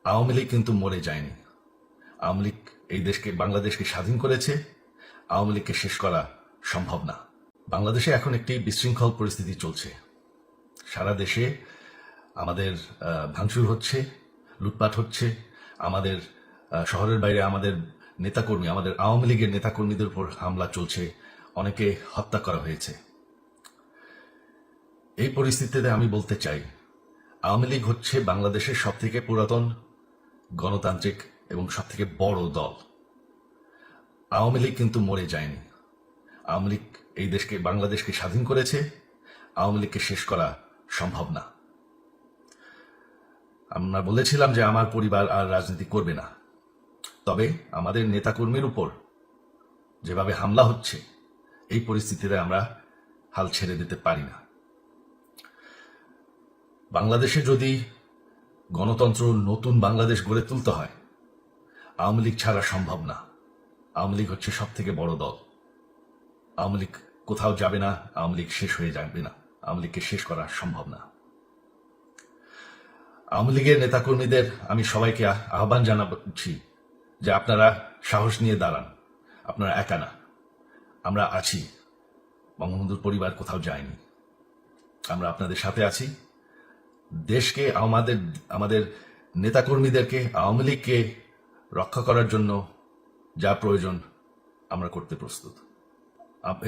আওয়ামী লীগ কিন্তু মরে যায়নি। আওয়ামী লীগ এই দেশকে বাংলাদেশকে স্বাধীন করেছে। আওয়ামী লীগকে শেষ করা সম্ভব না। বাংলাদেশে এখন একটি বিশৃঙ্খল পরিস্থিতি চলছে। সারা দেশে আমাদের ভাঙচুর হচ্ছে, লুটপাট হচ্ছে। আমাদের শহরের বাইরে আমাদের নেতাকর্মী, আমাদের আওয়ামী লীগের নেতাকর্মীদের উপর হামলা চলছে, অনেকে হত্যা করা হয়েছে। এই পরিস্থিতিতে আমি বলতে চাই, আওয়ামী লীগ হচ্ছে বাংলাদেশের সবথেকে পুরাতন গণতান্ত্রিক এবং সবথেকে বড় দল। আওয়ামী লীগ কিন্তু মরে যায়নি। আওয়ামী লীগ এই দেশকে বাংলাদেশকে স্বাধীন করেছে। আওয়ামী লীগকে শেষ করা সম্ভব না। আমরা বলেছিলাম যে আমার পরিবার আর রাজনীতি করবে না, তবে আমাদের নেতাকর্মীর উপর যেভাবে হামলা হচ্ছে, এই পরিস্থিতিতে আমরা হাল ছেড়ে দিতে পারি না। বাংলাদেশে যদি গণতন্ত্র নতুন বাংলাদেশ গড়ে তুলতে হয়, আওয়ামী লীগ ছাড়া সম্ভব না। আওয়ামী লীগ হচ্ছে সব থেকে বড় দল। আওয়ামী লীগ কোথাও যাবে না, আওয়ামী লীগ শেষ হয়ে যাবে না, আওয়ামী লীগকে শেষ করা সম্ভব না। আওয়ামী লীগের নেতাকর্মীদের আমি সবাইকে আহ্বান জানাচ্ছি যে আপনারা সাহস নিয়ে দাঁড়ান। আপনারা একা না, আমরা আছি। বঙ্গবন্ধুর পরিবার কোথাও যায়নি, আমরা আপনাদের সাথে আছি। দেশকে, আমাদের নেতাকর্মীদেরকে, আওয়ামী লীগকে রক্ষা করার জন্য যা প্রয়োজন আমরা করতে প্রস্তুত।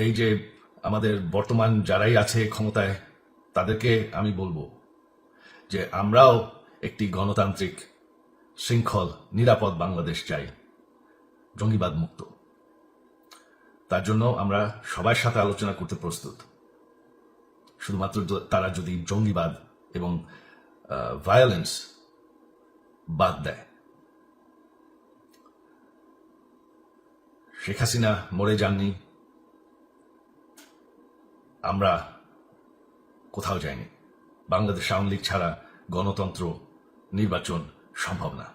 এই যে আমাদের বর্তমান যারাই আছে ক্ষমতায়, তাদেরকে আমি বলবো যে আমরাও একটি গণতান্ত্রিক, শৃঙ্খল, নিরাপদ বাংলাদেশ চাই, জঙ্গিবাদ মুক্ত। তার জন্য আমরা সবার সাথে আলোচনা করতে প্রস্তুত। শুধুমাত্র তারা যদি জঙ্গিবাদ এবং ভায়োলেন্স বাদ দেয়। শেখ হাসিনা মরে যাননি, আমরা কোথাও যাইনি। বাংলাদেশ আওয়ামী লীগ ছাড়া গণতন্ত্র, নির্বাচন সম্ভব না।